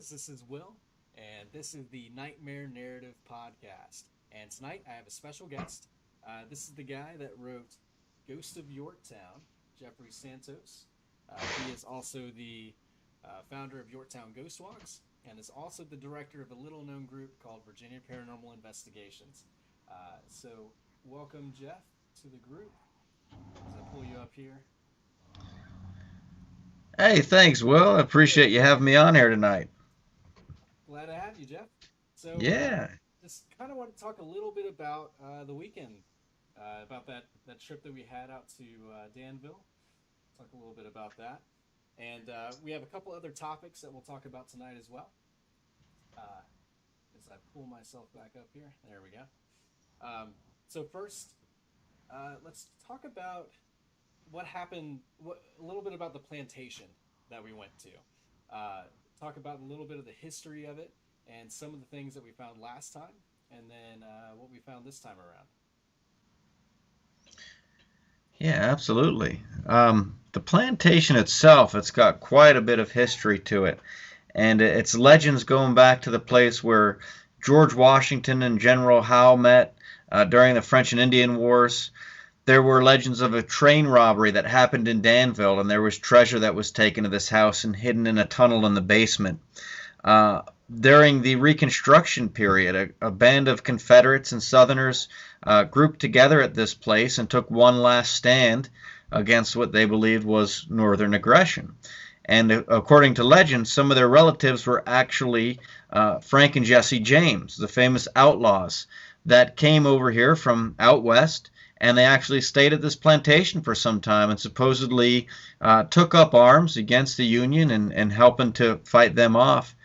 guys, this is Will, and this is the Nightmare Narrative Podcast. And tonight I have a special guest. This is the guy that wrote Ghost of Yorktown, Jeffrey Santos. He is also the founder of Yorktown Ghost Walks, and is also the director of a little known group called Virginia Paranormal Investigations. So, welcome, Jeff, to the group. As I pull you up here. Hey, thanks, Will. I appreciate you having me on here tonight. Glad to have you, Jeff. So, Yeah. just kind of want to talk a little bit about the weekend, about that trip that we had out to Danville. Talk a little bit about that, and we have a couple other topics that we'll talk about tonight as well. Uh, as I pull myself back up here, there we go. So first, let's talk about what happened. A little bit about the plantation that we went to. Uh, Talk about a little bit of the history of it and some of the things that we found last time, and then what we found this time around. Yeah, absolutely. The plantation itself, it's got quite a bit of history to it, and it's legends going back to the place where George Washington and General Howe met during the French and Indian Wars. There were legends of a train robbery that happened in Danville, and there was treasure that was taken to this house and hidden in a tunnel in the basement. Uh, During the Reconstruction period, a band of Confederates and Southerners grouped together at this place and took one last stand against what they believed was Northern aggression. And according to legend, some of their relatives were actually Frank and Jesse James, the famous outlaws that came over here from out west, and they actually stayed at this plantation for some time and supposedly took up arms against the Union and helping to fight them off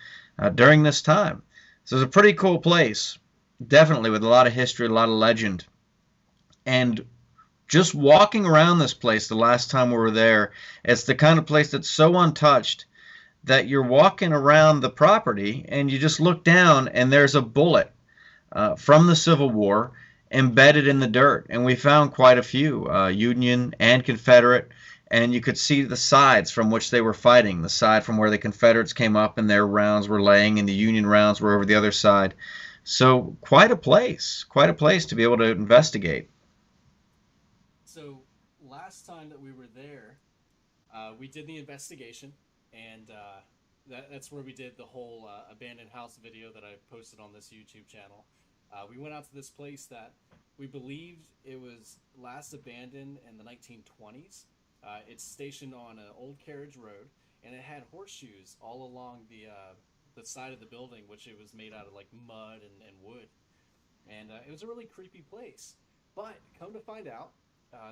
during this time. So it's a pretty cool place, definitely with a lot of history, a lot of legend. And just walking around this place the last time we were there, it's the kind of place that's so untouched that you're walking around the property and you just look down and there's a bullet from the Civil War embedded in the dirt. And we found quite a few, Union and Confederate, and you could see the sides from which they were fighting, the side from where the Confederates came up and their rounds were laying, and the Union rounds were over the other side. So quite a place to be able to investigate. So last time that we were there, we did the investigation, and that's where we did the whole abandoned house video that I posted on this YouTube channel. We went out to this place that we believed it was last abandoned in the 1920s. It's stationed on an old carriage road, and it had horseshoes all along the side of the building, which it was made out of like mud and wood. And it was a really creepy place. But come to find out,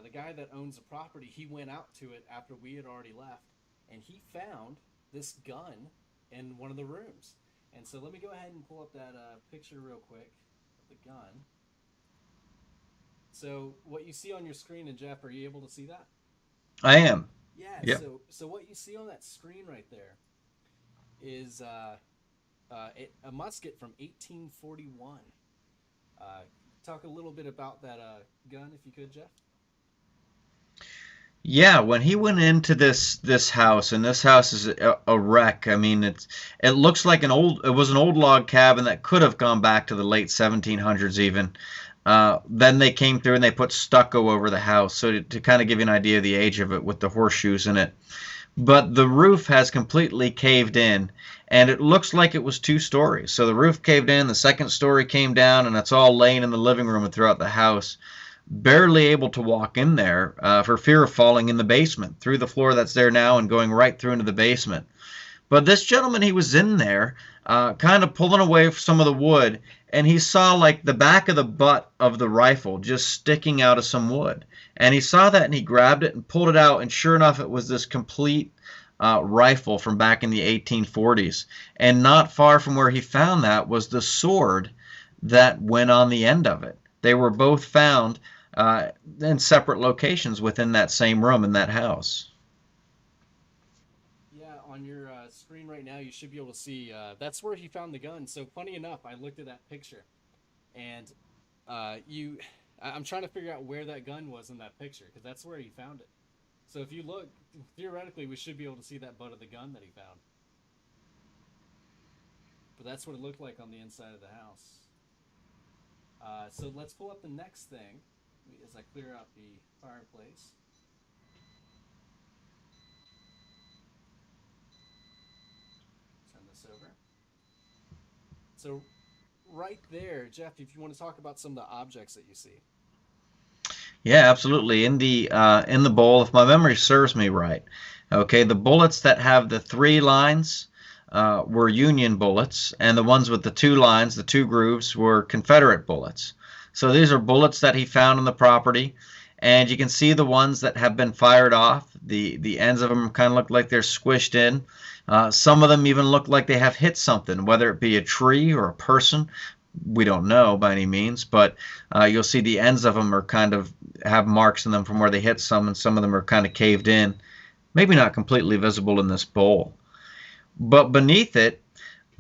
the guy that owns the property, he went out to it after we had already left, and he found this gun in one of the rooms. And so let me go ahead and pull up that picture real quick of the gun. So what you see on your screen, and Jeff, are you able to see that? I am. Yeah. Yep. So what you see on that screen right there is a musket from 1841. Uh, Talk a little bit about that gun, if you could, Jeff. Yeah, when he went into this house, and this house is a wreck. I mean, it looks like it was an old log cabin that could have gone back to the late 1700s even. Then they came through and they put stucco over the house, so to kind of give you an idea of the age of it with the horseshoes in it. But the roof has completely caved in, and it looks like it was two stories. So the roof caved in, the second story came down, and it's all laying in the living room and throughout the house. Barely able to walk in there for fear of falling in the basement through the floor that's there now and going right through into the basement. But this gentleman, he was in there, kind of pulling away some of the wood, and he saw like the back of the butt of the rifle just sticking out of some wood. And he saw that and he grabbed it and pulled it out, and sure enough, it was this complete rifle from back in the 1840s. And not far from where he found that was the sword that went on the end of it. They were both found in separate locations within that same room in that house. Yeah, on your screen right now, you should be able to see that's where he found the gun. So funny enough, I looked at that picture, and you, I'm trying to figure out where that gun was in that picture because that's where he found it. So if you look, theoretically, we should be able to see that butt of the gun that he found. But that's what it looked like on the inside of the house. So let's pull up the next thing as I clear out the fireplace. Turn this over. So right there, Jeff, if you want to talk about some of the objects that you see. Yeah, absolutely. In the bowl, if my memory serves me right, okay, the bullets that have the three lines were Union bullets, and the ones with the two lines, the two grooves, were Confederate bullets. So these are bullets that he found on the property, and you can see the ones that have been fired off. The ends of them kind of look like they're squished in. Some of them even look like they have hit something, whether it be a tree or a person. We don't know by any means, but you'll see the ends of them are kind of have marks in them from where they hit some, and some of them are kind of caved in. Maybe not completely visible in this bowl. But beneath it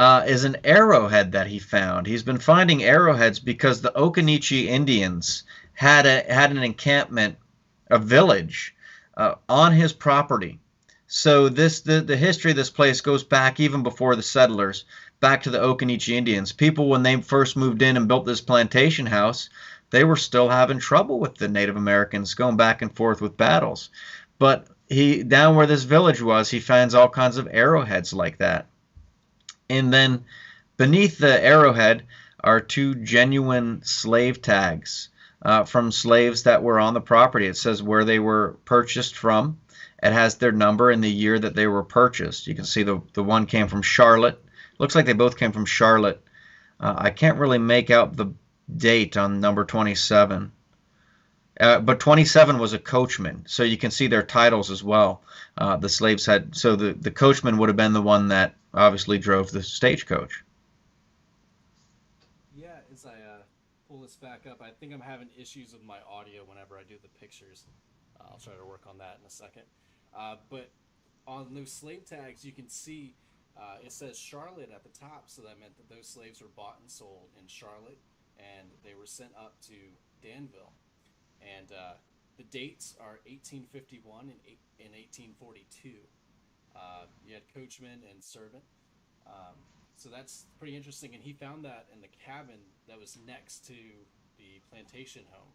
is an arrowhead that he found. He's been finding arrowheads because the Occaneechi Indians had an encampment, a village, on his property. So the history of this place goes back even before the settlers, back to the Occaneechi Indians. People, when they first moved in and built this plantation house, they were still having trouble with the Native Americans, going back and forth with battles. But he, down where this village was, he finds all kinds of arrowheads like that. And then beneath the arrowhead are two genuine slave tags from slaves that were on the property. It says where they were purchased from. It has their number and the year that they were purchased. You can see the one came from Charlotte. Looks like they both came from Charlotte. I can't really make out the date on number 27. But 27 was a coachman, so you can see their titles as well. The slaves had, so the coachman would have been the one that obviously drove the stagecoach. Yeah, as I pull this back up, I think I'm having issues with my audio whenever I do the pictures. I'll try to work on that in a second. But on those slave tags, you can see it says Charlotte at the top, so that meant that those slaves were bought and sold in Charlotte, and they were sent up to Danville. And the dates are 1851 and 1842. You had coachman and servant. So that's pretty interesting. And he found that in the cabin that was next to the plantation home.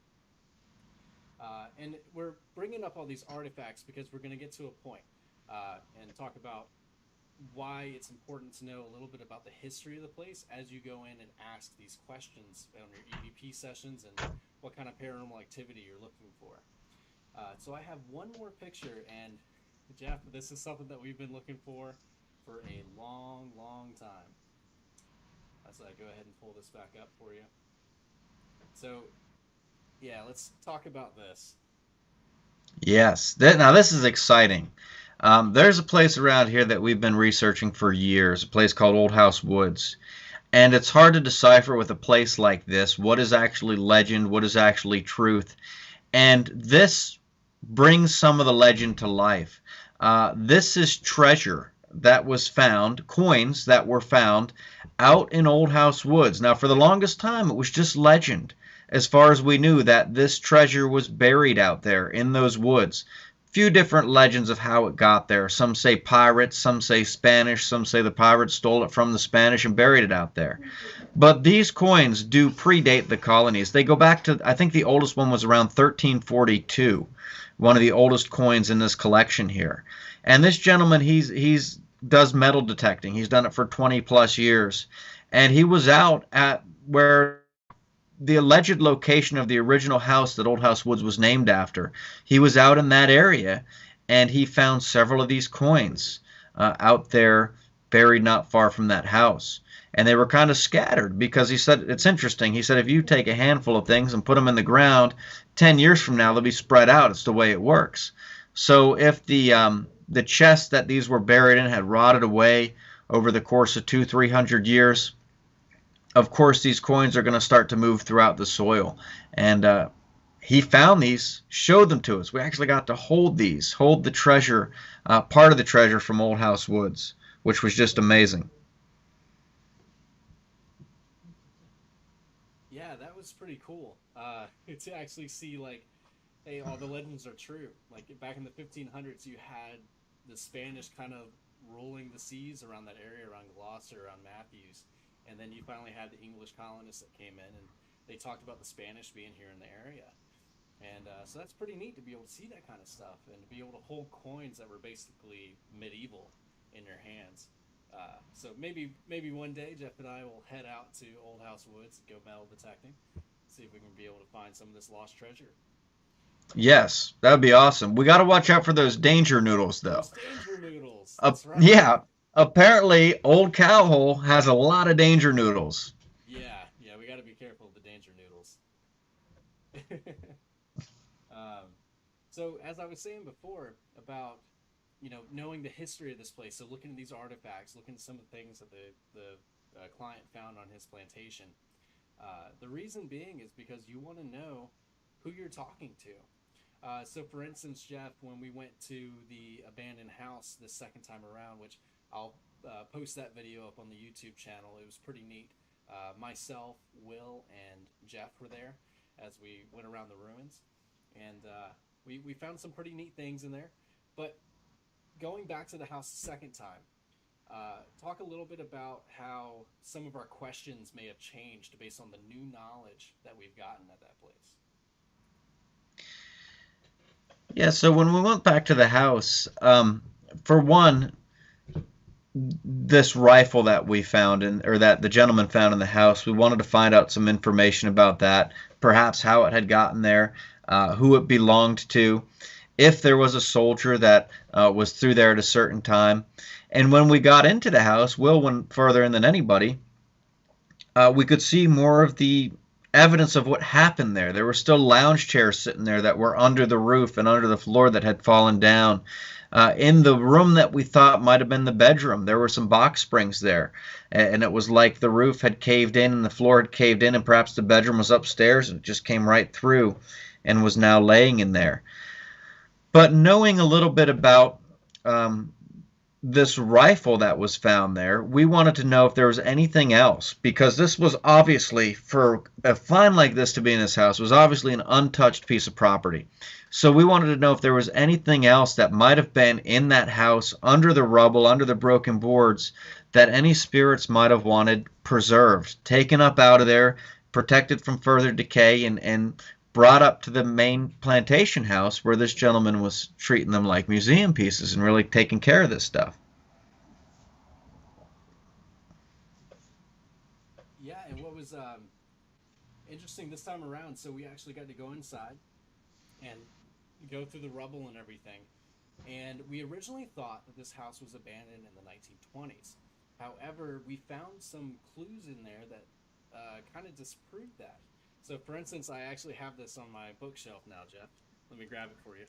And we're bringing up all these artifacts because we're going to get to a point and talk about why it's important to know a little bit about the history of the place as you go in and ask these questions on your EVP sessions and what kind of paranormal activity you're looking for. So I have one more picture, and Jeff, this is something that we've been looking for a long, long time. So I go ahead and pull this back up for you. So, yeah, let's talk about this. Yes. Now this is exciting. There's a place around here that we've been researching for years, a place called Old House Woods. And it's hard to decipher with a place like this what is actually legend, what is actually truth. And this brings some of the legend to life. This is treasure that was found, coins that were found out in Old House Woods. Now, for the longest time, it was just legend, as far as we knew, that this treasure was buried out there in those woods. Few different legends of how it got there. Some say pirates, some say Spanish, some say the pirates stole it from the Spanish and buried it out there. But these coins do predate the colonies. They go back to, I think the oldest one was around 1342, one of the oldest coins in this collection here. And this gentleman, he's does metal detecting. He's done it for 20 plus years. And he was out at where the alleged location of the original house that Old House Woods was named after. He was out in that area, and he found several of these coins out there buried not far from that house. And they were kind of scattered because he said, it's interesting, he said if you take a handful of things and put them in the ground, 10 years from now they'll be spread out. It's the way it works. So if the chest that these were buried in had rotted away over the course of 200-300 years, of course these coins are going to start to move throughout the soil. And he found these, showed them to us. We actually got to hold these, hold the treasure, part of the treasure from Old House Woods, which was just amazing. Yeah, that was pretty cool. To actually see, like, hey, all the legends are true. Like, back in the 1500s, you had the Spanish kind of ruling the seas around that area, around Gloucester, around Matthews. and then you finally had the English colonists that came in, and they talked about the Spanish being here in the area. And so that's pretty neat to be able to see that kind of stuff and to be able to hold coins that were basically medieval in your hands. So maybe one day Jeff and I will head out to Old House Woods and go metal detecting, see if we can be able to find some of this lost treasure. Yes, that would be awesome. We got to watch out for those danger noodles, though. Those danger noodles. That's right. Yeah, apparently Old Cowhole has a lot of danger noodles. Yeah, we got to be careful of the danger noodles. So as I was saying before about knowing the history of this place, so looking at these artifacts, looking at some of the things that the client found on his plantation, the reason being is because you want to know who you're talking to. So for instance, Jeff, when we went to the abandoned house this second time around, which I'll post that video up on the YouTube channel, it was pretty neat. Myself, Will, and Jeff were there as we went around the ruins, and we found some pretty neat things in there. But going back to the house the second time, talk a little bit about how some of our questions may have changed based on the new knowledge that we've gotten at that place. Yeah, so when we went back to the house, for one, this rifle that we found, or that the gentleman found in the house, we wanted to find out some information about that, perhaps how it had gotten there, who it belonged to, if there was a soldier that was through there at a certain time. And when we got into the house, Will went further in than anybody, we could see more of the evidence of what happened there. There were still lounge chairs sitting there that were under the roof and under the floor that had fallen down. In the room that we thought might have been the bedroom, there were some box springs there, and it was like the roof had caved in and the floor had caved in, and perhaps the bedroom was upstairs and it just came right through and was now laying in there. But knowing a little bit about this rifle that was found there, we wanted to know if there was anything else, because this was obviously, for a find like this to be in this house, was obviously an untouched piece of property. So we wanted to know if there was anything else that might have been in that house, under the rubble, under the broken boards, that any spirits might have wanted preserved, taken up out of there, protected from further decay, and brought up to the main plantation house where this gentleman was treating them like museum pieces and really taking care of this stuff. Yeah, and what was interesting this time around, so we actually got to go inside and go through the rubble and everything. And we originally thought that this house was abandoned in the 1920s. However, we found some clues in there that kind of disproved that. So, for instance, I actually have this on my bookshelf now, Jeff. Let me grab it for you.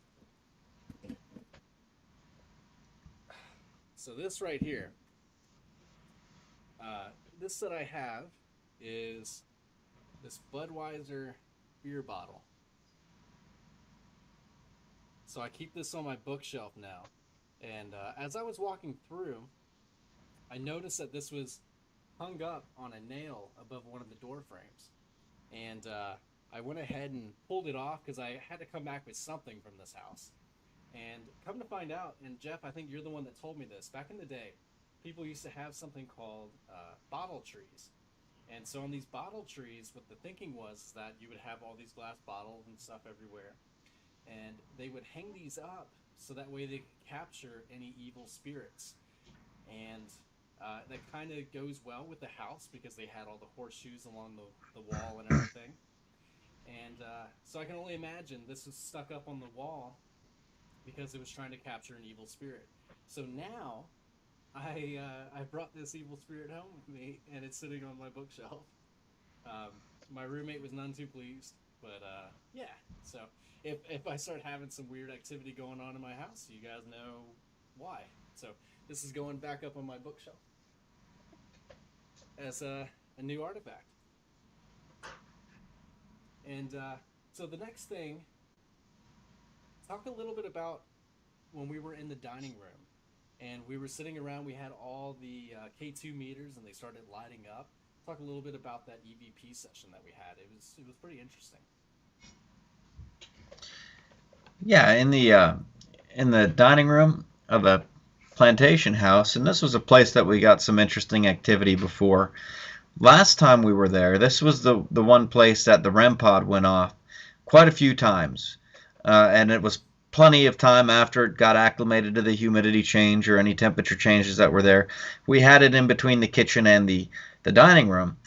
So this right here, this that I have is this Budweiser beer bottle. So I keep this on my bookshelf now. And as I was walking through, I noticed that this was hung up on a nail above one of the door frames. And I went ahead and pulled it off because I had to come back with something from this house. And come to find out, and Jeff, I think you're the one that told me this, back in the day, people used to have something called bottle trees. And so on these bottle trees, what the thinking was that you would have all these glass bottles and stuff everywhere. And they would hang these up so that way they could capture any evil spirits. And that kind of goes well with the house because they had all the horseshoes along the wall and everything. And so I can only imagine this was stuck up on the wall because it was trying to capture an evil spirit. So now I brought this evil spirit home with me, and it's sitting on my bookshelf. My roommate was none too pleased, but yeah. So if I start having some weird activity going on in my house, you guys know why. So this is going back up on my bookshelf as a new artifact. And so the next thing, talk a little bit about when we were in the dining room and we were sitting around. We had all the K2 meters and they started lighting up. Talk a little bit about that EVP session that we had. It was pretty interesting. Yeah, in the dining room of a plantation house, and this was a place that we got some interesting activity before. Last time we were there, this was the one place that the REM pod went off quite a few times, and it was plenty of time after it got acclimated to the humidity change or any temperature changes that were there. We had it in between the kitchen and the dining room,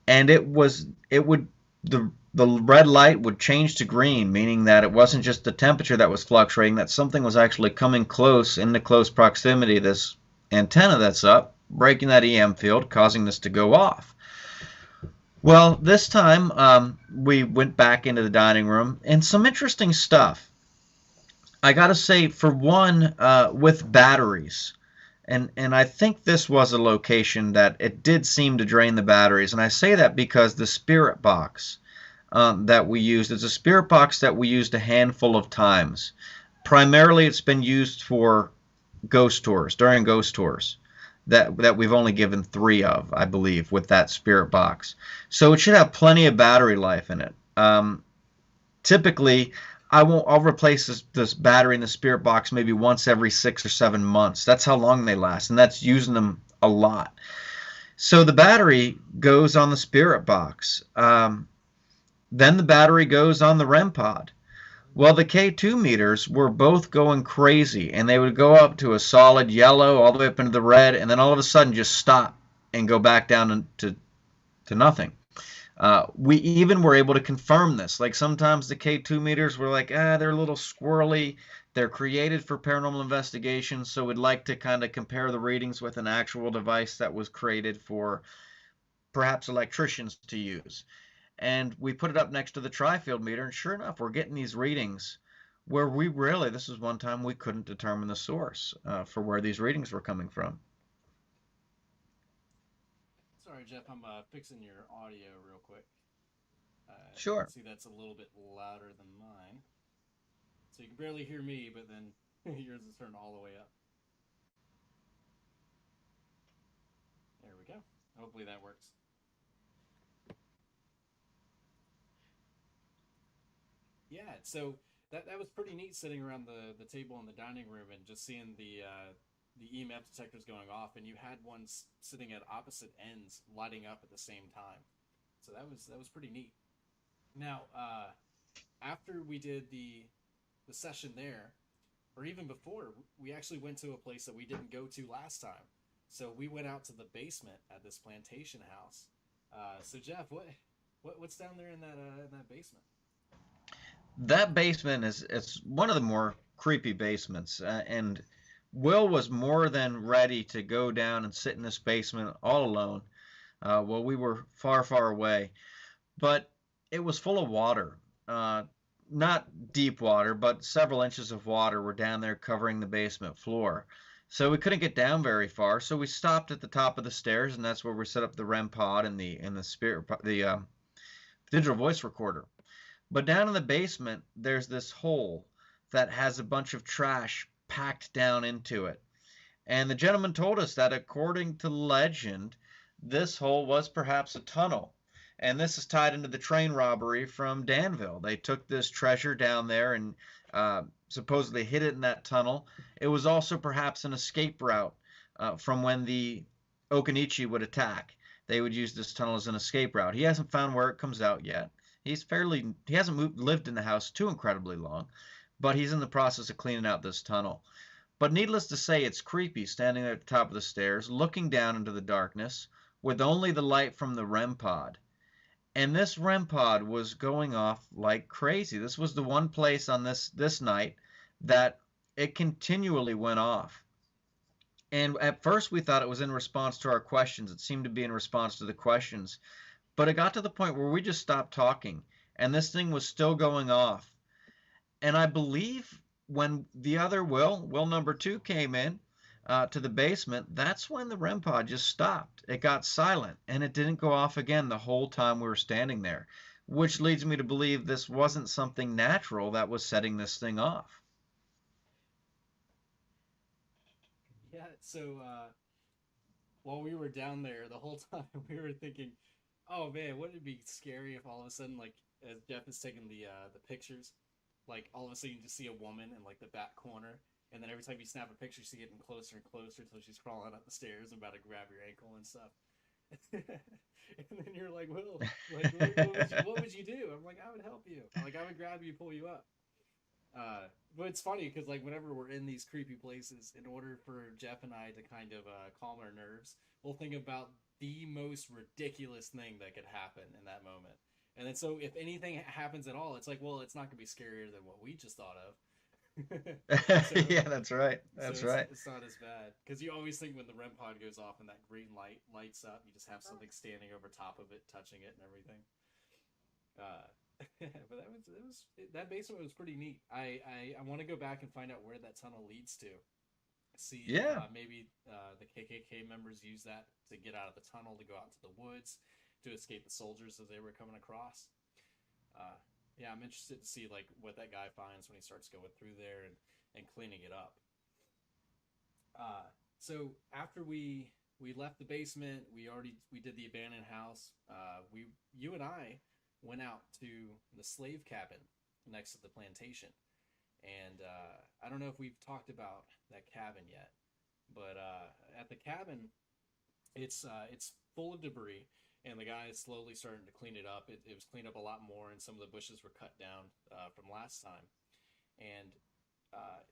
and it would the red light would change to green, meaning that it wasn't just the temperature that was fluctuating, that something was actually coming close into close proximity to this antenna that's up, breaking that EM field, causing this to go off. Well, this time we went back into the dining room, and some interesting stuff. I gotta say, for one, with batteries, and I think this was a location that it did seem to drain the batteries, and I say that because the spirit box that we used is a spirit box that we used a handful of times. Primarily, it's been used for ghost tours, during ghost tours, that we've only given 3 of, I believe, with that spirit box. So it should have plenty of battery life in it. Typically, I'll replace this battery in the spirit box maybe once every 6 or 7 months. That's how long they last, and that's using them a lot. So the battery goes on the spirit box. Then the battery goes on the REM pod. Well, the K2 meters were both going crazy, and they would go up to a solid yellow all the way up into the red, and then all of a sudden just stop and go back down to nothing. We even were able to confirm this. Like sometimes the K2 meters were like, they're a little squirrely. They're created for paranormal investigation, so we'd like to kind of compare the readings with an actual device that was created for perhaps electricians to use. And we put it up next to the tri-field meter, and sure enough, we're getting these readings where this is one time we couldn't determine the source for where these readings were coming from. Sorry, Jeff, I'm fixing your audio real quick. I can Sure. see that's a little bit louder than mine. So you can barely hear me, but then yours is turned all the way up. There we go. Hopefully that works. Yeah, so that was pretty neat sitting around the table in the dining room and just seeing the EMF detectors going off, and you had one sitting at opposite ends lighting up at the same time. So that was pretty neat. Now, after we did the session there, or even before, we actually went to a place that we didn't go to last time. So we went out to the basement at this plantation house. So Jeff, what's down there in that basement? That basement is it's one of the more creepy basements, and Will was more than ready to go down and sit in this basement all alone. While we were far, far away, but it was full of water. Uh, Not deep water, but several inches of water were down there covering the basement floor. So we couldn't get down very far. So we stopped at the top of the stairs, and that's where we set up the REM pod and the spirit the digital voice recorder. But down in the basement, there's this hole that has a bunch of trash packed down into it. And the gentleman told us that according to legend, this hole was perhaps a tunnel. And this is tied into the train robbery from Danville. They took this treasure down there and supposedly hid it in that tunnel. It was also perhaps an escape route from when the Okanichi would attack. They would use this tunnel as an escape route. He hasn't found where it comes out yet. He hasn't lived in the house too incredibly long, but he's in the process of cleaning out this tunnel. But needless to say, it's creepy standing there at the top of the stairs, looking down into the darkness, with only the light from the REM pod. And this REM pod was going off like crazy. This was the one place on this night that it continually went off. And at first we thought it was in response to our questions. It seemed to be in response to the questions. But it got to the point where we just stopped talking, and this thing was still going off. And I believe when the other Will number 2 came in to the basement, that's when the REM pod just stopped. It got silent, and it didn't go off again the whole time we were standing there, which leads me to believe this wasn't something natural that was setting this thing off. Yeah, so while we were down there the whole time, we were thinking, oh man, wouldn't it be scary if all of a sudden, like, as Jeff is taking the pictures, like all of a sudden you just see a woman in like the back corner, and then every time you snap a picture, you see it getting closer and closer until she's crawling up the stairs and about to grab your ankle and stuff. And then you're like, Will, like, what would you do? I'm like, I would help you. Like, I would grab you, pull you up. But it's funny because like whenever we're in these creepy places, in order for Jeff and I to kind of calm our nerves, we'll think about the most ridiculous thing that could happen in that moment. And then so if anything happens at all, it's like, well, it's not gonna be scarier than what we just thought of. so Yeah, that's right. so That's right. it's not as bad because you always think when the REM pod goes off and that green light lights up, you just have something standing over top of it, touching it and everything. Uh, but that basement was pretty neat. I want to go back and find out where that tunnel leads to. See if Yeah. maybe the KKK members use that to get out of the tunnel to go out into the woods to escape the soldiers as they were coming across. Uh, yeah, I'm interested to see like what that guy finds when he starts going through there and cleaning it up. So after we left the basement, we did the abandoned house. We you and I went out to the slave cabin next to the plantation, and I don't know if we've talked about that cabin yet, but at the cabin, it's full of debris, and the guy is slowly starting to clean it up. It was cleaned up a lot more, and some of the bushes were cut down from last time, and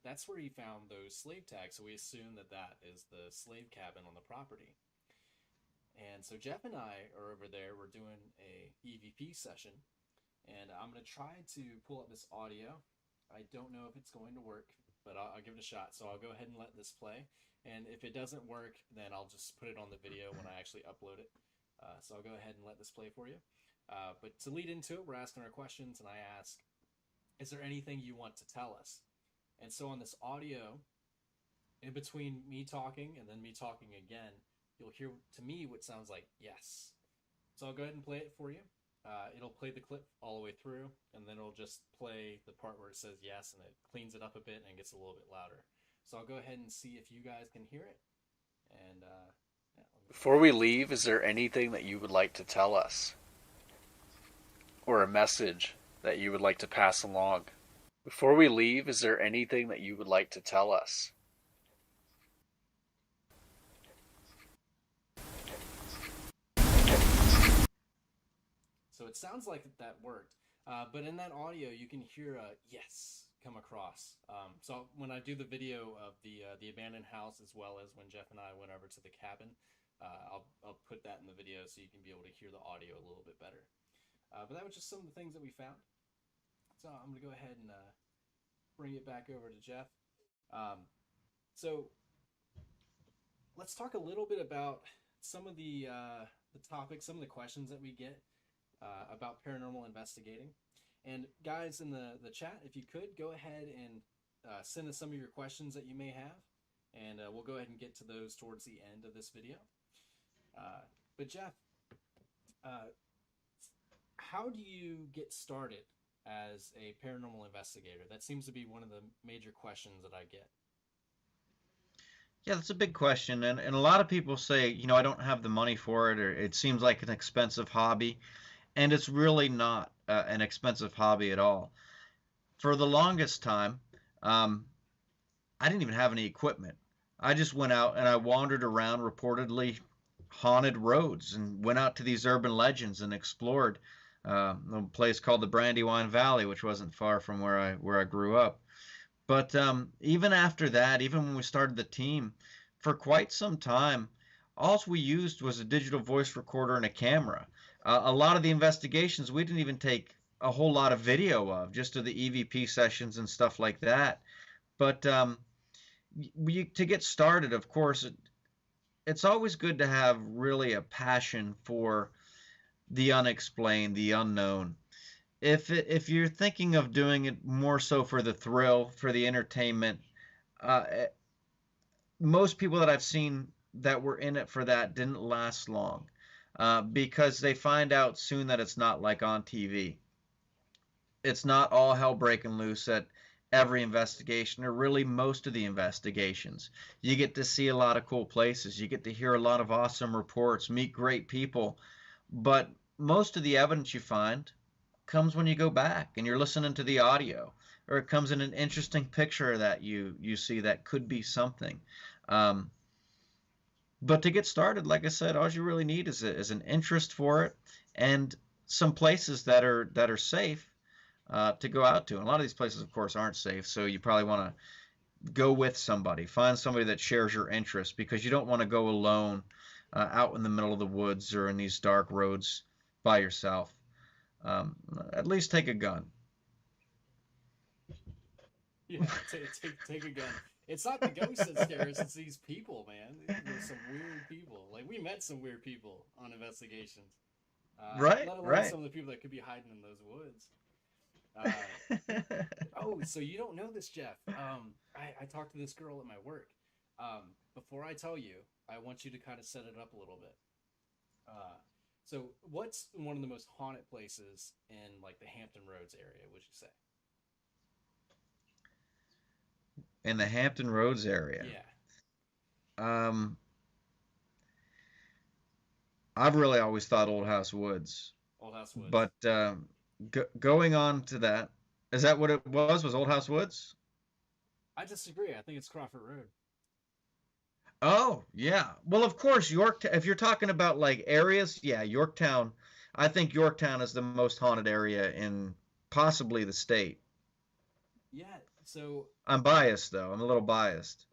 that's where he found those slave tags. So we assume that that is the slave cabin on the property. And so Jeff and I are over there. We're doing a EVP session, and I'm gonna try to pull up this audio. I don't know if it's going to work, but I'll give it a shot. So I'll go ahead and let this play. And if it doesn't work, then I'll just put it on the video when I actually upload it. So I'll go ahead and let this play for you. But to lead into it, we're asking our questions, and I ask, is there anything you want to tell us? And so on this audio, in between me talking and then me talking again, you'll hear to me what sounds like yes. So I'll go ahead and play it for you. It'll play the clip all the way through, and then it'll just play the part where it says yes, and it cleans it up a bit and gets a little bit louder. So I'll go ahead and see if you guys can hear it. And yeah, before we leave, is there anything that you would like to tell us? Or a message that you would like to pass along? Before we leave, is there anything that you would like to tell us? So it sounds like that worked. But in that audio, you can hear a yes come across. So when I do the video of the abandoned house, as well as when Jeff and I went over to the cabin, I'll put that in the video so you can be able to hear the audio a little bit better. But that was just some of the things that we found. So I'm going to go ahead and bring it back over to Jeff. So let's talk a little bit about some of the topics, some of the questions that we get about paranormal investigating. And guys in the chat, if you could, go ahead and send us some of your questions that you may have, and we'll go ahead and get to those towards the end of this video. But Jeff, how do you get started as a paranormal investigator? That seems to be one of the major questions that I get. Yeah, that's a big question, and a lot of people say, you know, I don't have the money for it, or it seems like an expensive hobby, and it's really not an expensive hobby at all. For the longest time, I didn't even have any equipment. I just went out and I wandered around reportedly haunted roads and went out to these urban legends and explored a place called the Brandywine Valley, which wasn't far from where I grew up. But even after that, even when we started the team, for quite some time, all we used was a digital voice recorder and a camera. A lot of the investigations we didn't even take a whole lot of video of, just of the EVP sessions and stuff like that. But to get started, of course, it's always good to have really a passion for the unexplained, the unknown. If you're thinking of doing it more so for the thrill, for the entertainment, most people that I've seen that were in it for that didn't last long because they find out soon that it's not like on TV. It's not all hell breaking loose at every investigation, or really most of the investigations. You get to see a lot of cool places. You get to hear a lot of awesome reports, meet great people. But most of the evidence you find comes when you go back and you're listening to the audio, or it comes in an interesting picture that you see that could be something. But to get started, like I said, all you really need is an interest for it and some places that are safe to go out to. And a lot of these places, of course, aren't safe, so you probably want to go with somebody. Find somebody that shares your interest because you don't want to go alone out in the middle of the woods or in these dark roads by yourself. At least take a gun. Yeah, take a gun. It's not the ghosts that scare us; it's these people, man. There's some weird people. Like we met some weird people on investigations. Right, Let alone right. some of the people that could be hiding in those woods. Uh, oh, so you don't know this, Jeff? I talked to this girl at my work. Before I tell you, I want you to kind of set it up a little bit. Uh, so, what's one of the most haunted places in like the Hampton Roads area? Would you say? In the Hampton Roads area. Yeah, Um, I've really always thought Old House Woods, Old House Woods. but going on to that, is that what it was? Was Old House Woods? I disagree. I think it's Crawford Road. Oh, yeah. Well, of course, York. If you're talking about like areas, yeah, Yorktown. I think Yorktown is the most haunted area in possibly the state. Yeah. So I'm biased though. I'm a little biased.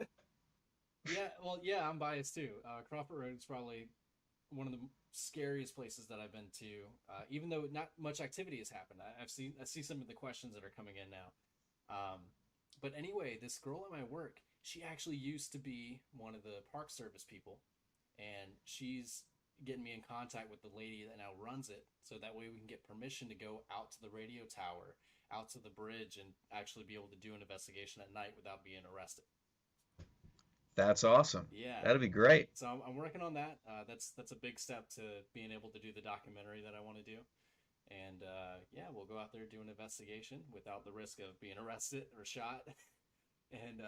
yeah, well, yeah, I'm biased too. Crawford Road is probably one of the scariest places that I've been to. Even though not much activity has happened, I see some of the questions that are coming in now. Um, but anyway, this girl at my work, she actually used to be one of the Park Service people, and she's getting me in contact with the lady that now runs it, so that way we can get permission to go out to the radio tower, out to the bridge, and actually be able to do an investigation at night without being arrested. That's awesome. Yeah, That'd be great. so I'm working on that. That's a big step to being able to do the documentary that I want to do. And yeah, we'll go out there do an investigation without the risk of being arrested or shot. And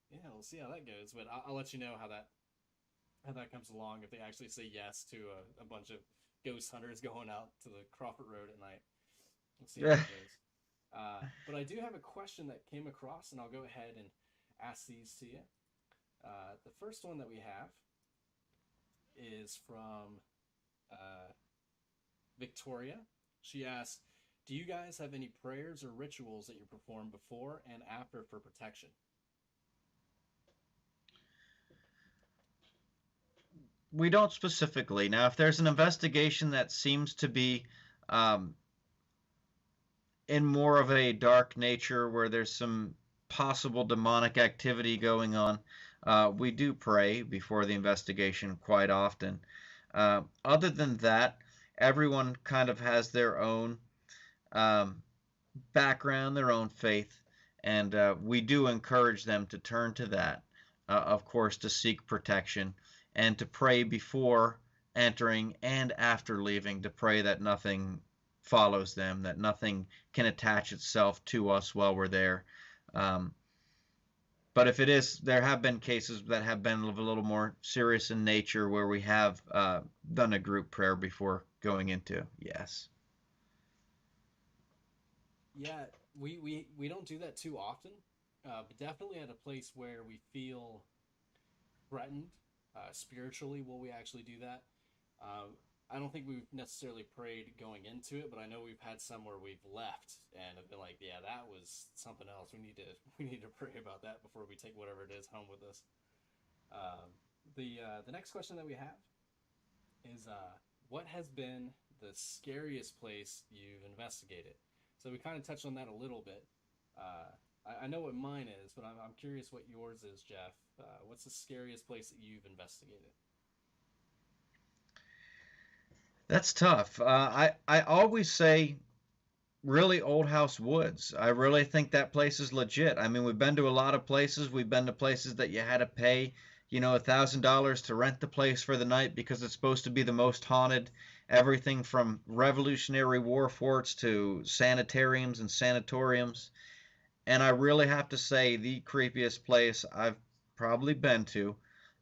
yeah, we'll see how that goes. But I'll let you know how that comes along if they actually say yes to a bunch of ghost hunters going out to the Crawford Road at night. We'll see how that goes. But I do have a question that came across, and I'll go ahead and ask these to you. The first one that we have is from uh, Victoria. She asked, "Do you guys have any prayers or rituals that you perform before and after for protection?" We don't specifically. Now, if there's an investigation that seems to be um, in more of a dark nature where there's some possible demonic activity going on, we do pray before the investigation quite often. Other than that, everyone kind of has their own um, background, their own faith, and we do encourage them to turn to that, of course, to seek protection and to pray before entering and after leaving, to pray that nothing follows them, that nothing can attach itself to us while we're there. Um, but if it is, there have been cases that have been a little more serious in nature where we have done a group prayer before going into. Yes. Yeah, we don't do that too often, but definitely at a place where we feel threatened spiritually will we actually do that. I don't think we've necessarily prayed going into it, but I know we've had some where we've left and have been like, yeah, that was something else. We need to pray about that before we take whatever it is home with us. Um, the next question that we have is what has been the scariest place you've investigated? So we kind of touched on that a little bit. Uh, I know what mine is, but I'm curious what yours is, Jeff. What's the scariest place that you've investigated? That's tough. I always say really Old House Woods. I really think that place is legit. I mean, we've been to a lot of places. We've been to places that you had to pay, $1,000 to rent the place for the night because it's supposed to be the most haunted. Everything from Revolutionary War forts to sanitariums and sanatoriums. And I really have to say the creepiest place I've probably been to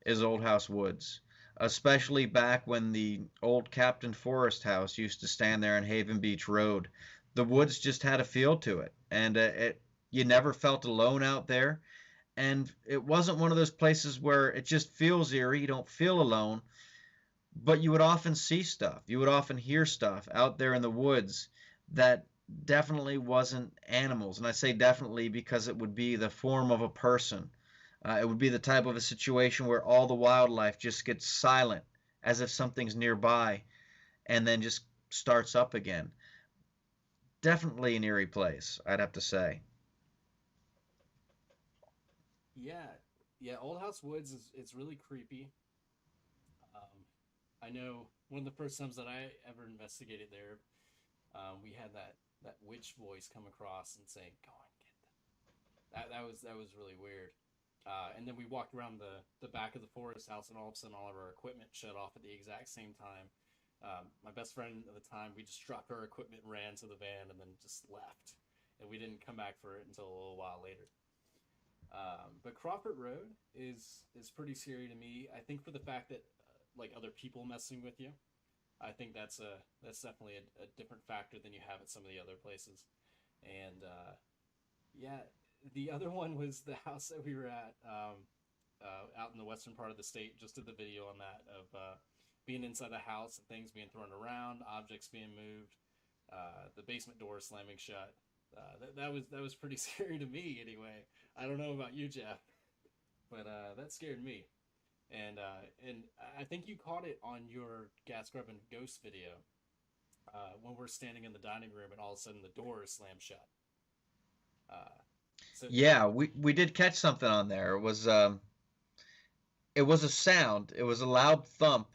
is Old House Woods, especially back when the old Captain Forrest house used to stand there on Haven Beach Road. The woods just had a feel to it, and you never felt alone out there. And it wasn't one of those places where it just feels eerie, you don't feel alone, but you would often see stuff. You would often hear stuff out there in the woods that definitely wasn't animals. And I say definitely because it would be the form of a person. It would be the type of a situation where all the wildlife just gets silent, as if something's nearby, and then just starts up again. Definitely an eerie place, I'd have to say. Yeah, yeah. Old House Woods is it's really creepy. Um, I know one of the first times that I ever investigated there, we had that witch voice come across and saying, "Go and get them." That was really weird. And then we walked around the back of the forest house, and all of a sudden, all of our equipment shut off at the exact same time. My best friend at the time, we just dropped our equipment, ran to the van, and then just left. And we didn't come back for it until a little while later. But Crawford Road is pretty scary to me. I think for the fact that like other people messing with you, I think that's definitely a different factor than you have at some of the other places. And yeah, the other one was the house that we were at out in the western part of the state. Just did the video on that of being inside the house and things being thrown around, objects being moved, the basement door slamming shut. That was pretty scary to me anyway. I don't know about you, Jeff, but that scared me. And I think you caught it on your gas grubbing ghost video when we're standing in the dining room and all of a sudden the door is slammed shut. Uh, so Yeah, we did catch something on there. It was a sound. It was a loud thump.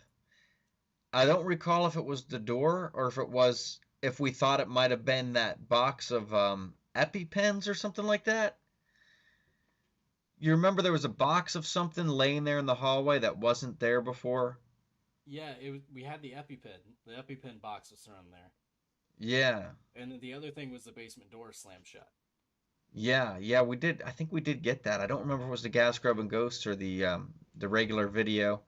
I don't recall if it was the door or if we thought it might have been that box of EpiPens or something like that. You remember there was a box of something laying there in the hallway that wasn't there before? yeah, we had the EpiPen. The EpiPen box was thrown there, Yeah. and then the other thing was the basement door slammed shut. Yeah, we did. I think we did get that. I don't remember if it was the gas grubbing ghost or the regular video.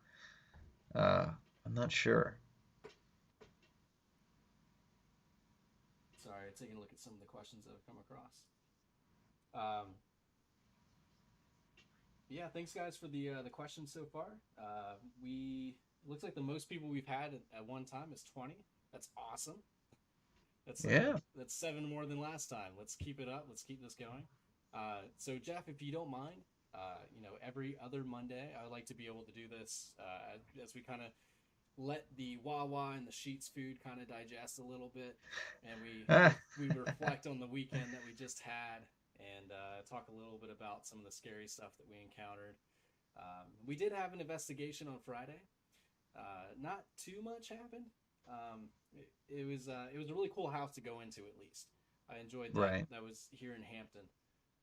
Uh, I'm not sure. Sorry, taking a look at some of the questions that have come across. Um, yeah, thanks guys for the questions so far. We it looks like the most people we've had at one time is 20. That's awesome. Yeah. That's seven more than last time. Let's keep it up. Let's keep this going. So Jeff, if you don't mind, every other Monday, I would like to be able to do this as we kind of let the Wawa and the Sheets food kind of digest a little bit, and we reflect on the weekend that we just had, and talk a little bit about some of the scary stuff that we encountered. We did have an investigation on Friday. Not too much happened. It was a really cool house to go into. At least I enjoyed that. Right. That was here in Hampton.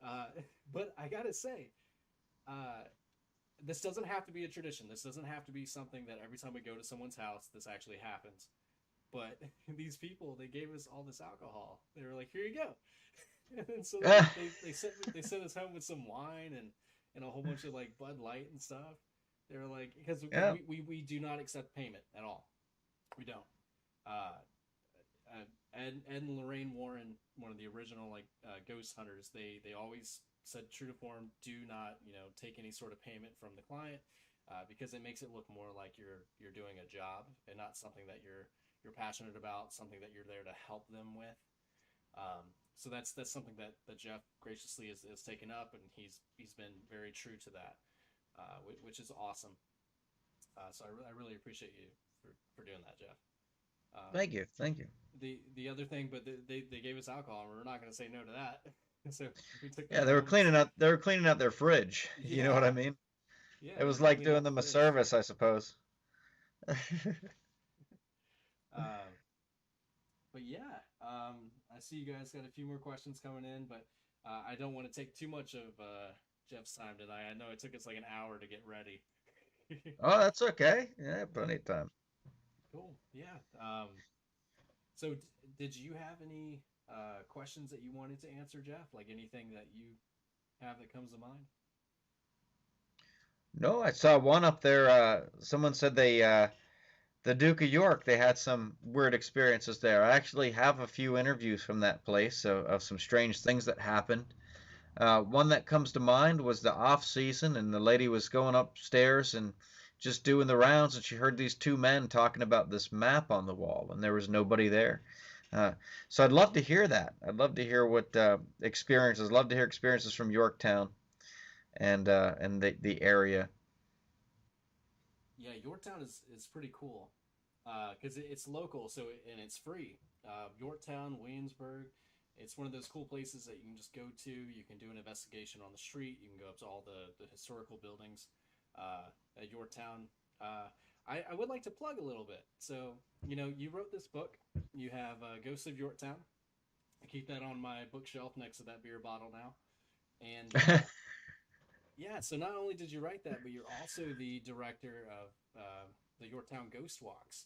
Uh, but I gotta say, uh, this doesn't have to be a tradition. This doesn't have to be something that every time we go to someone's house, this actually happens. But these people, they gave us all this alcohol. They were like, "Here you go," and so they sent us home with some wine and a whole bunch of like Bud Light and stuff. They were like, because Yeah. we do not accept payment at all. We don't. Uh, Ed and Lorraine Warren, one of the original like ghost hunters, they always said true to form, do not take any sort of payment from the client because it makes it look more like you're doing a job and not something that you're passionate about, something that you're there to help them with. So that's something that Jeff graciously has taken up, and he's been very true to that, which is awesome. So I really appreciate you for doing that, Jeff. Um, Thank you. Thank you. the other thing, but they gave us alcohol, and we're not going to say no to that. So we took Yeah, that home. they were cleaning out their fridge. You know what I Yeah, mean? yeah, It they was were like cleaning doing out the them a fridge. service, I suppose. Um, but yeah, I see you guys got a few more questions coming in, but I don't want to take too much of Jeff's time tonight. I know it took us like an hour to get ready. Oh, that's okay. Yeah, plenty of time. Cool. Yeah. So did you have any questions that you wanted to answer, Jeff? Like anything that you have that comes to mind? No, I saw one up there. Someone said the Duke of York, they had some weird experiences there. I actually have a few interviews from that place of some strange things that happened. One that comes to mind was the off season, and the lady was going upstairs and just doing the rounds, and she heard these two men talking about this map on the wall, and there was nobody there. Uh, so I'd love to hear that. I'd love to hear what experiences. Love to hear experiences from Yorktown and the area. Yeah, Yorktown is pretty cool because it's local, so and it's free. Yorktown, Williamsburg, it's one of those cool places that you can just go to. You can do an investigation on the street. You can go up to all the historical buildings at Yorktown. I would like to plug a little bit. So, you wrote this book. You have Ghosts of Yorktown. I keep that on my bookshelf next to that beer bottle now. And yeah, so not only did you write that, but you're also the director of the Yorktown Ghost Walks.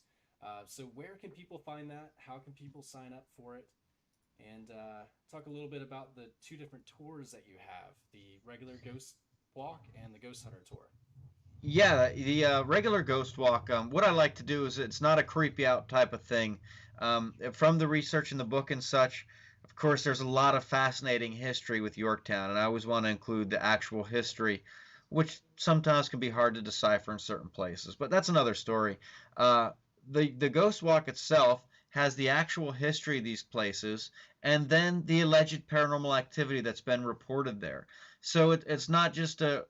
So where can people find that? How can people sign up for it? And talk a little bit about the two different tours that you have: the regular Ghost Walk and the Ghost Hunter Tour. Yeah, the regular ghost walk. What I like to do is it's not a creepy out type of thing. From the research in the book and such, of course, there's a lot of fascinating history with Yorktown, and I always want to include the actual history, which sometimes can be hard to decipher in certain places. But that's another story. Uh, the ghost walk itself has the actual history of these places, and then the alleged paranormal activity that's been reported there. So it's not just a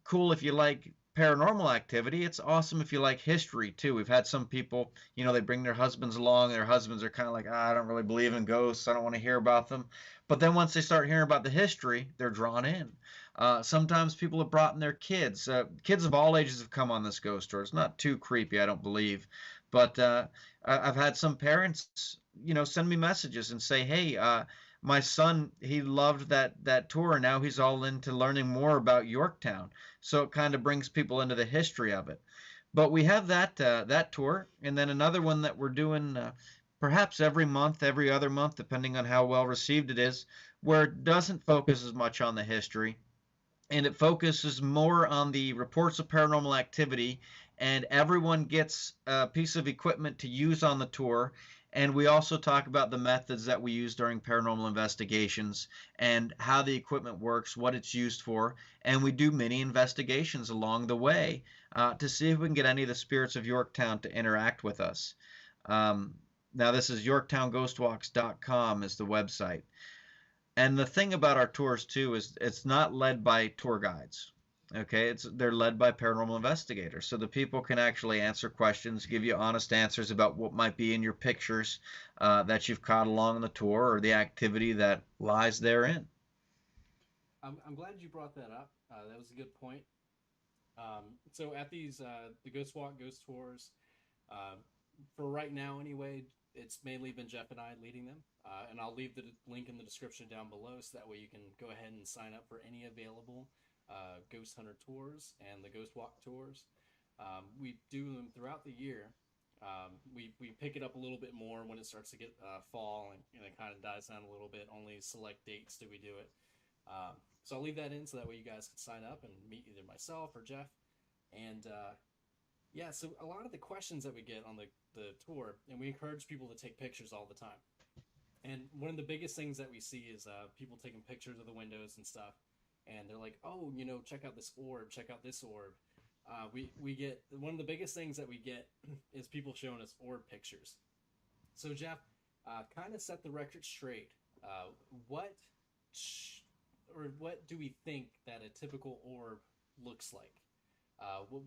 cool if you like paranormal activity. It's awesome if you like history too. We've had some people, they bring their husbands along. Their husbands are kind of like, I don't really believe in ghosts. I don't want to hear about them. But then once they start hearing about the history, they're drawn in. Sometimes people have brought in their kids. Kids of all ages have come on this ghost tour. It's not too creepy, I don't believe. But I've had some parents, send me messages and say, hey, my son, he loved that tour, and now he's all into learning more about Yorktown. So it kind of brings people into the history of it. But we have that tour, and then another one that we're doing perhaps every month, every other month, depending on how well received it is, where it doesn't focus as much on the history, and it focuses more on the reports of paranormal activity, and everyone gets a piece of equipment to use on the tour. And we also talk about the methods that we use during paranormal investigations and how the equipment works, what it's used for, and we do mini investigations along the way to see if we can get any of the spirits of Yorktown to interact with us. Now this is yorktownghostwalks.com is the website. And the thing about our tours too is it's not led by tour guides. Okay, they're led by paranormal investigators, so the people can actually answer questions, give you honest answers about what might be in your pictures that you've caught along the tour or the activity that lies therein. I'm glad you brought that up. That was a good point. So at these the Ghost Walk Ghost Tours, uh, for right now anyway, it's mainly been Jeff and I leading them, and I'll leave the link in the description down below so that way you can go ahead and sign up for any available Ghost Hunter tours and the Ghost Walk tours. We do them throughout the year. We pick it up a little bit more when it starts to get fall and it kind of dies down a little bit. Only select dates do we do it. So I'll leave that in so that way you guys can sign up and meet either myself or Jeff. And yeah, so a lot of the questions that we get on the tour, and we encourage people to take pictures all the time. And one of the biggest things that we see is people taking pictures of the windows and stuff. And they're like, oh, check out this orb, check out this orb. We get one of the biggest things that we get is people showing us orb pictures. So Jeff, kind of set the record straight. What what do we think that a typical orb looks like?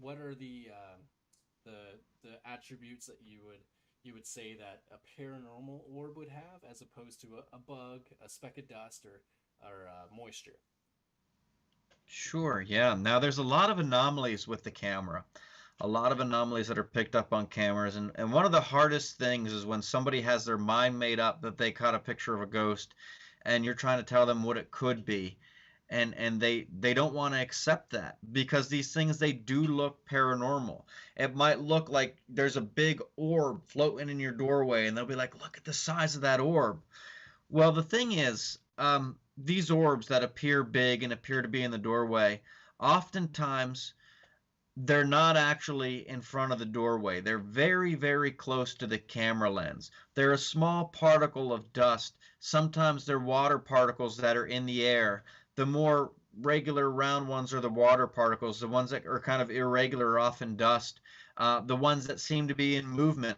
What are the attributes that you would say that a paranormal orb would have, as opposed to a bug, a speck of dust, or moisture? Sure, yeah. Now there's a lot of anomalies with the camera. A lot of anomalies that are picked up on cameras, and one of the hardest things is when somebody has their mind made up that they caught a picture of a ghost and you're trying to tell them what it could be, and they don't want to accept that because these things, they do look paranormal. It might look like there's a big orb floating in your doorway, and they'll be like, look at the size of that orb. Well, the thing is, these orbs that appear big and appear to be in the doorway, oftentimes they're not actually in front of the doorway. They're very, very close to the camera lens. They're a small particle of dust Sometimes they're water particles that are in the air. The more regular round ones are the water particles. The ones that are kind of irregular are often dust. The ones that seem to be in movement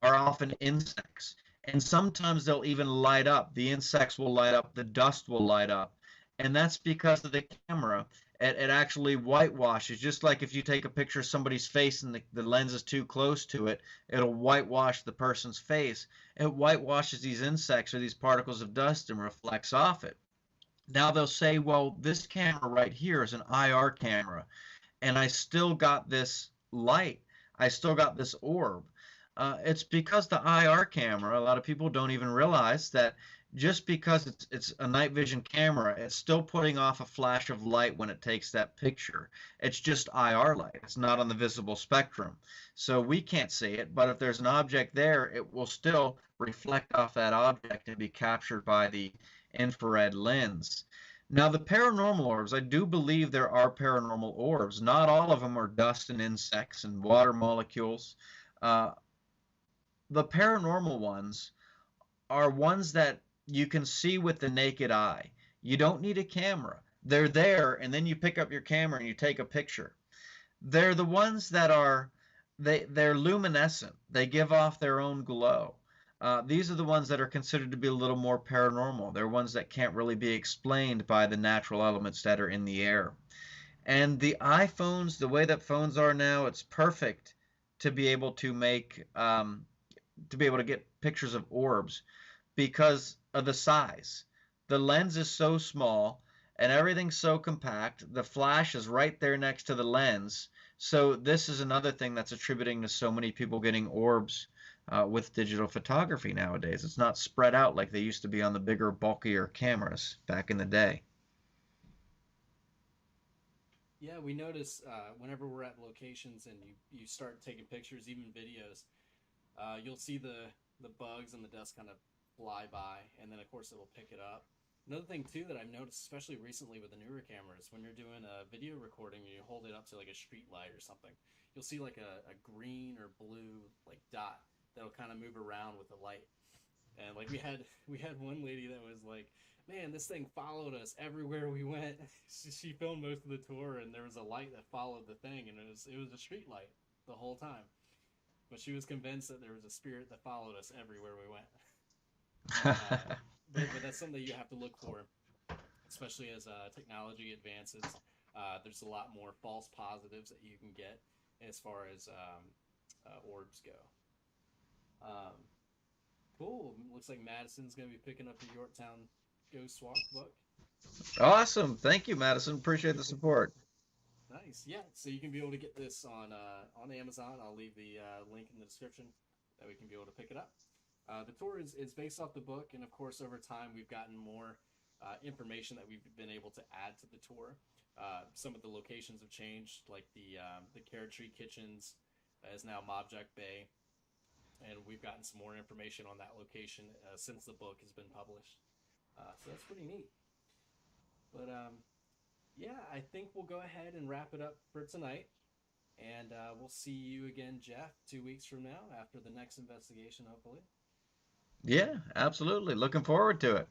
are often insects. And sometimes they'll even light up. The insects will light up, the dust will light up. And that's because of the camera. It actually whitewashes. Just like if you take a picture of somebody's face and the lens is too close to it, it'll whitewash the person's face. It whitewashes these insects or these particles of dust and reflects off it. Now they'll say, well, this camera right here is an IR camera, and I still got this light. I still got this orb. It's because the IR camera, a lot of people don't even realize that just because it's a night vision camera, it's still putting off a flash of light when it takes that picture. It's just IR light. It's not on the visible spectrum. So we can't see it, but if there's an object there, it will still reflect off that object and be captured by the infrared lens. Now, the paranormal orbs, I do believe there are paranormal orbs. Not all of them are dust and insects and water molecules. Uh, the paranormal ones are ones that you can see with the naked eye. You don't need a camera. They're there, and then you pick up your camera and you take a picture. They're the ones that are, they're luminescent. They give off their own glow. These are the ones that are considered to be a little more paranormal. They're ones that can't really be explained by the natural elements that are in the air. And the iPhones, the way that phones are now, it's perfect to be able to make, to be able to get pictures of orbs because of the size. The lens is so small and everything's so compact. The flash is right there next to the lens. So this is another thing that's attributing to so many people getting orbs with digital photography nowadays. It's not spread out like they used to be on the bigger, bulkier cameras back in the day. Yeah, we notice whenever we're at locations and you start taking pictures, even videos, you'll see the bugs and the dust kind of fly by, and then of course it will pick it up. Another thing too that I've noticed, especially recently with the newer cameras, when you're doing a video recording and you hold it up to like a street light or something, you'll see like a green or blue like dot that'll kind of move around with the light. And like we had one lady that was like, "Man, this thing followed us everywhere we went." She filmed most of the tour, and there was a light that followed the thing, and it was a street light the whole time. But she was convinced that there was a spirit that followed us everywhere we went. Uh, but that's something that you have to look for, especially as technology advances. There's a lot more false positives that you can get as far as orbs go. Um, cool. Looks like Madison's going to be picking up the Yorktown Ghost Walk book. Awesome. Thank you, Madison. Appreciate the support. Nice. Yeah. So you can be able to get this on Amazon. I'll leave the link in the description that we can be able to pick it up. The tour is based off the book, and of course, over time, we've gotten more information that we've been able to add to the tour. Some of the locations have changed, like the Carrot Tree Kitchens is now Mobjack Bay, and we've gotten some more information on that location since the book has been published. So that's pretty neat. But yeah, I think we'll go ahead and wrap it up for tonight. And we'll see you again, Jeff, 2 weeks from now after the next investigation, hopefully. Yeah, absolutely. Looking forward to it.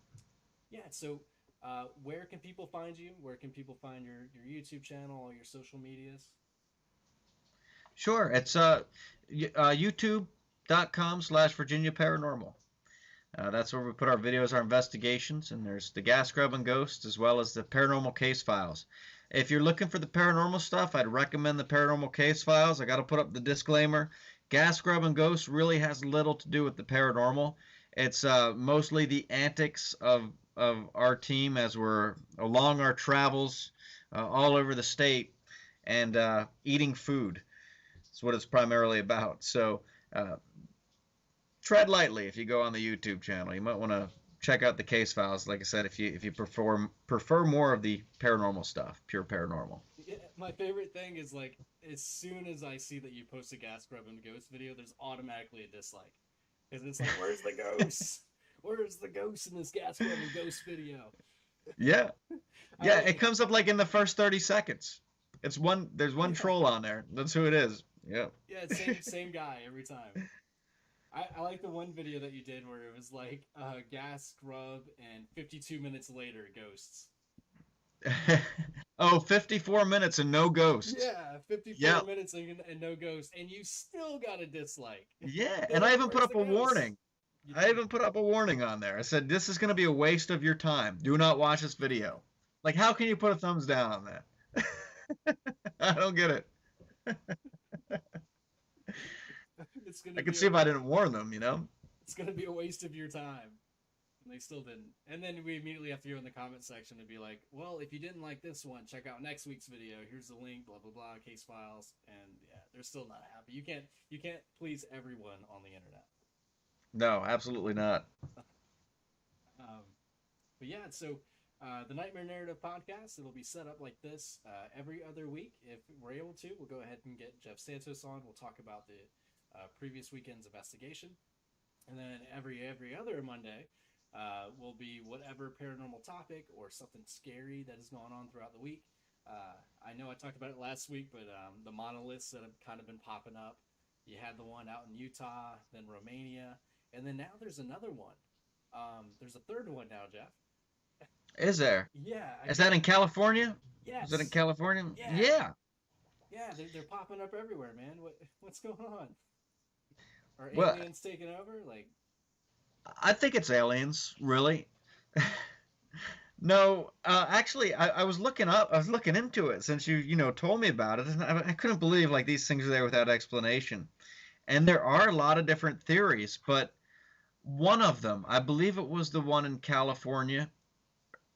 Yeah, so where can people find you? Where can people find your YouTube channel, all your social medias? Sure. It's youtube.com/Virginia Paranormal. That's where we put our videos, our investigations, and there's the Gas Grub and Ghost as well as the Paranormal Case Files. If you're looking for the paranormal stuff, I'd recommend the Paranormal Case Files. I got to put up the disclaimer. Gas Grub and Ghost really has little to do with the paranormal. It's mostly the antics of our team as we're along our travels all over the state and eating food. That's what it's primarily about. So tread lightly if you go on the YouTube channel. You might want to check out the case files. Like I said, if you prefer more of the paranormal stuff, pure paranormal. Yeah, my favorite thing is like as soon as I see that you post a Gas Grub and Ghost video, there's automatically a dislike because it's like, where's the ghost? Where's the ghost in this Gas Grub and Ghost video? Yeah, yeah. It comes up like in the first 30 seconds. It's there's one troll on there. That's who it is. Yeah. Yeah, same guy every time. I like the one video that you did where it was like gas scrub and 52 minutes later, ghosts. Oh, 54 minutes and no ghosts. Yeah, 54 Yep. minutes and no ghosts, and you still got a dislike. Yeah, They're and I like, even put "Where's up the a ghosts?" warning. You I did. even put up a warning on there. I said, this is going to be a waste of your time. Do not watch this video. Like, how can you put a thumbs down on that? I don't get it. It's I gonna could be see if I didn't warn them, you know? it's gonna be a waste of your time. And they still didn't. And then we immediately have to go in the comment section and be like, well, if you didn't like this one, check out next week's video. Here's the link, blah blah blah, case files. And yeah, they're still not happy. You can't please everyone on the internet. No, absolutely not. Um, but yeah, so the Nightmare Narrative podcast, it'll be set up like this every other week. If we're able to, we'll go ahead and get Jeff Santos on. We'll talk about the previous weekend's investigation. And then every other Monday will be whatever paranormal topic or something scary that has gone on throughout the week. I know I talked about it last week, but the monoliths that have kind of been popping up. You had the one out in Utah, then Romania, and then now there's another one. There's a third one now, Jeff. Is there? Yeah, I Is that can't. in California? Is that in Yes, California? yeah, Yeah. yeah. They're popping up everywhere, man. What's going on? Are Well, aliens taking over? Like, I think it's aliens, really. No, actually, I was I was looking into it since you told me about it, and I couldn't believe like these things are there without explanation. And there are a lot of different theories, but one of them, I believe it was the one in California,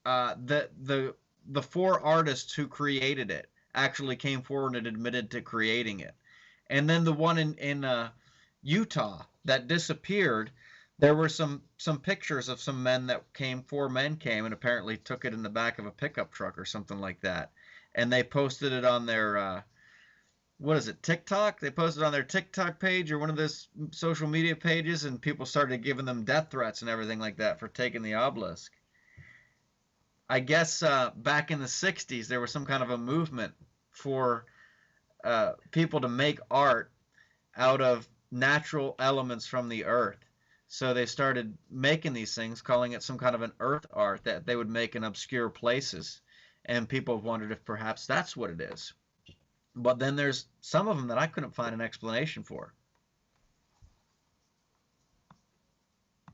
the four artists who created it actually came forward and admitted to creating it. And then the one in Utah that disappeared, there were some pictures of some men that came. Four men came and apparently took it in the back of a pickup truck or something like that, and they posted it on their what is it, TikTok? They posted on their TikTok page or one of those social media pages, and people started giving them death threats and everything like that for taking the obelisk. I guess back in the 60s, there was some kind of a movement for people to make art out of natural elements from the earth. So they started making these things, calling it some kind of an earth art that they would make in obscure places. And people wondered if perhaps that's what it is. But then there's some of them that I couldn't find an explanation for.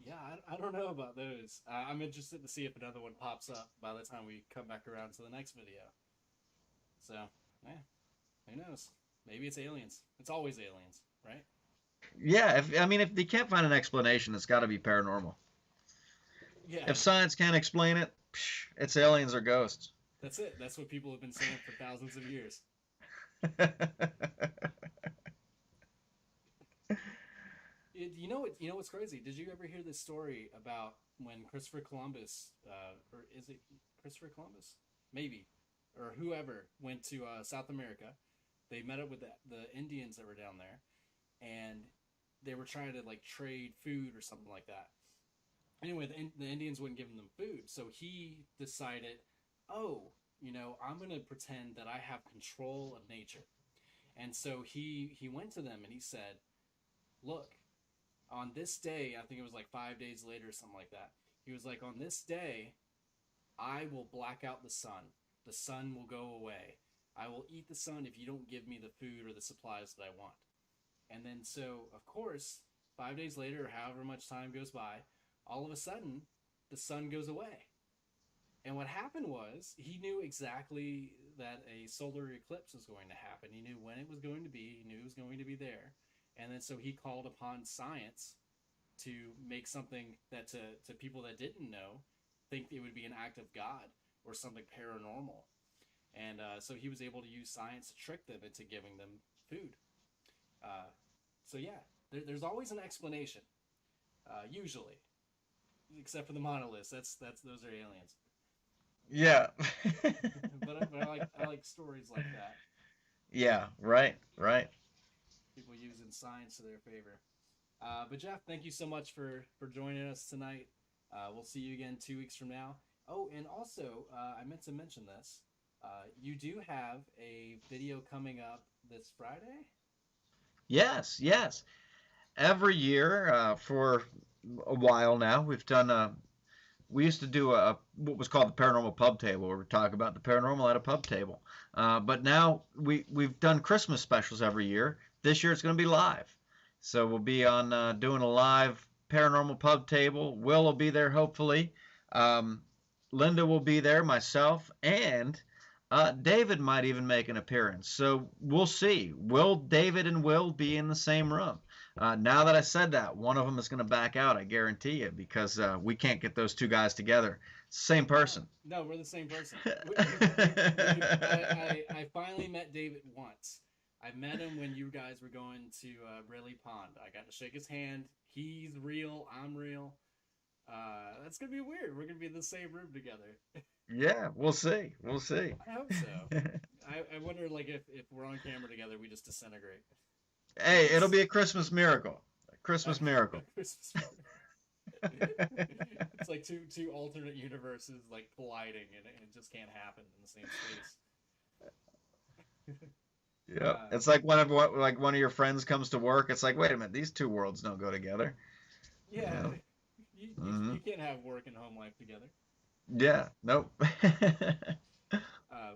yeah, I don't know about those. I'm interested to see if another one pops up by the time we come back around to the next video. So, yeah, who knows? Maybe it's aliens. It's always aliens, right? Yeah, I mean, if they can't find an explanation, it's got to be paranormal. If Yeah, science can't explain it, it's aliens or ghosts. that's it. That's what people have been saying for thousands of years. You know what? You know what's crazy? Did you ever hear this story about when Christopher Columbus, or is it Christopher Columbus? Maybe, or whoever went to South America. They met up with the Indians that were down there, and they were trying to like trade food or something like that. Anyway, the Indians wouldn't give them food, so he decided, oh, I'm gonna pretend that I have control of nature, and so he went to them and he said, look, on this day, I think it was like 5 days later or something like that. He was like, on this day, I will black out the sun. The sun will go away. I will eat the sun if you don't give me the food or the supplies that I want. And then, so, of course, 5 days later, or however much time goes by, all of a sudden, the sun goes away. And what happened was, he knew exactly that a solar eclipse was going to happen. He knew when it was going to be, he knew it was going to be there. And then, so he called upon science to make something that to people that didn't know think it would be an act of God or something paranormal. And so he was able to use science to trick them into giving them food. Uh, so yeah, there's always an explanation, usually, except for the monoliths. That's those are aliens. Yeah. But I like stories like that. Yeah, right, right. People using science to their favor. But Jeff, thank you so much for joining us tonight. We'll see you again 2 weeks from now. Oh, and also, I meant to mention this. You do have a video coming up this Friday. Yes, yes. every year for a while now. We used to do what was called the paranormal pub table, where we talk about the paranormal at a pub table. But now we've done Christmas specials every year. This year it's going to be live, so we'll be on doing a live paranormal pub table. Will be there hopefully. Um, Linda will be there, myself, and David might even make an appearance. So we'll see. Will David and Will be in the same room? Now that I said that, one of them is going to back out, I guarantee you, because we can't get those two guys together. Same No, person. no, we're the same person. I finally met David once. I met him when you guys were going to Briley Pond. I got to shake his hand. He's real. I'm real. That's gonna be weird. We're gonna be in the same room together. Yeah, we'll see. We'll see. I hope so. I wonder, like, if we're on camera together, we just disintegrate. Like Hey, it'll this. be a Christmas miracle. A Christmas miracle. Christmas. It's like two alternate universes like colliding, and it just can't happen in the same space. Yeah, Uh, it's like one of your friends comes to work. It's like, wait a minute, these two worlds don't go together. You yeah, know? Hmm. you can't have work and home life together. Yeah. Nope.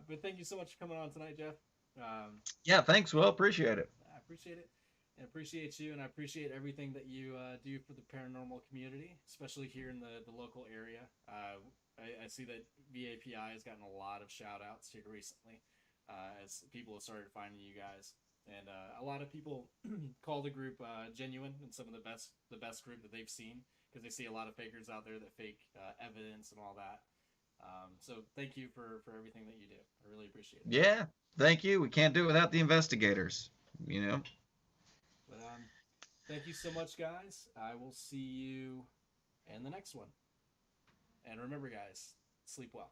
But thank you so much for coming on tonight, Jeff. Um, Yeah. Thanks, Will. Appreciate it. I appreciate it, and appreciate you, and I appreciate everything that you do for the paranormal community, especially here in the local area. I see that VAPI has gotten a lot of shout outs here recently as people have started finding you guys. And a lot of people call the group genuine and some of the best group that they've seen because they see a lot of fakers out there that fake evidence and all that. So thank you for everything that you do. I really appreciate it. Yeah. Thank you. We can't do it without the investigators. You know. But thank you so much, guys. I will see you in the next one. And remember, guys, sleep well.